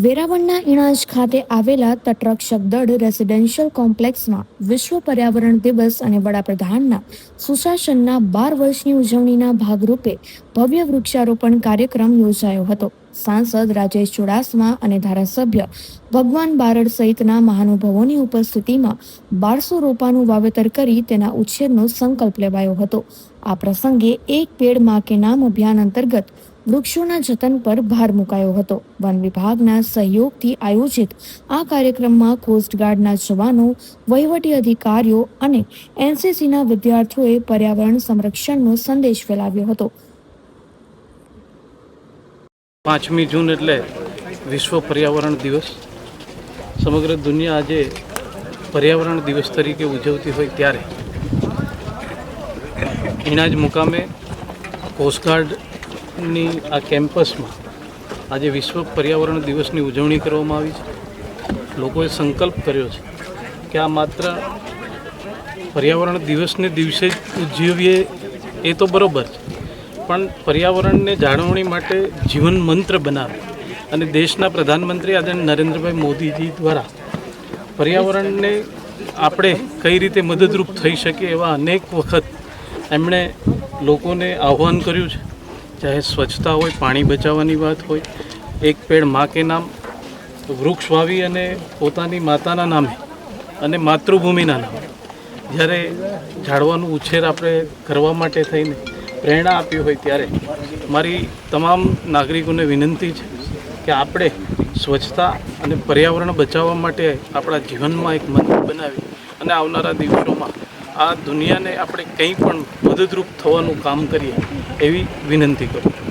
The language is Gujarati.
વેરાવળના ઇણાજ ખાતે આવેલા તટરક્ષક દળ રેસિડેન્શિયલ કોમ્પ્લેક્સમાં વિશ્વ પર્યાવરણ દિવસ અને વડાપ્રધાનના સુશાસનના 12 વર્ષની ઉજવણીના ભાગરૂપે ભવ્ય વૃક્ષારોપણ કાર્યક્રમ યોજાયો હતો. સાંસદ રાજેશ ચુડાસમા અને ધારાસભ્ય ભગવાન બારડ સહિતના મહાનુભાવોની ઉપસ્થિતિમાં 1200 રોપાનું વાવેતર કરી તેના ઉછેરનો સંકલ્પ લેવાયો હતો. આ પ્રસંગે એક પેડ માં કે નામ અભિયાન અંતર્ગત વૃક્ષોના જતન પર ભાર મુકાયો હતો. વન વિભાગના સહયોગથી આયોજિત આ કાર્યક્રમમાં કોસ્ટગાર્ડના જવાનો, વહીવટી અધિકારીઓ અને એનસીસીના વિદ્યાર્થીઓએ પર્યાવરણ સંરક્ષણનો સંદેશ ફેલાવ્યો હતો. 5મી જૂન એટલે વિશ્વ પર્યાવરણ દિવસ. સમગ્ર દુનિયા આજે પર્યાવરણ દિવસ તરીકે ઉજવતી હોય ત્યારે ઇણાજ મુકામે કોસ્ટગાર્ડની આ કેમ્પસમાં આજે વિશ્વ પર્યાવરણ દિવસની ઉજવણી કરવામાં આવી છે. લોકોએ સંકલ્પ કર્યો છે કે આ માત્ર પર્યાવરણ દિવસને દિવસે જ ઉજવીએ એ તો બરાબર છે, પણ પર્યાવરણને જાળવણી માટે જીવન મંત્ર બનાવે અને દેશના પ્રધાનમંત્રી આદરણીય નરેન્દ્રભાઈ મોદીજી દ્વારા પર્યાવરણને આપણે કઈ રીતે મદદરૂપ થઈ શકીએ એવા અનેક વખત એમણે લોકોને આહ્વાન કર્યું છે. ચાહે સ્વચ્છતા હોય, પાણી બચાવવાની વાત હોય, એક પેડ માં કે નામ, વૃક્ષ વાવી અને પોતાની માતાના નામે અને માતૃભૂમિના નામે જ્યારે ઝાડવાનું ઉછેર આપણે કરવા માટે થઈને પ્રેરણા આપી હોય ત્યારે મારી તમામ નાગરિકોને વિનંતી છે કે આપણે સ્વચ્છતા અને પર્યાવરણ બચાવવા માટે આપણા જીવનમાં એક મંત્ર બનાવી અને આવનારા દિવસોમાં આ દુનિયાને આપણે કંઈ પણ મદદરૂપ થવાનું કામ કરીએ એવી વિનંતી કરું છું.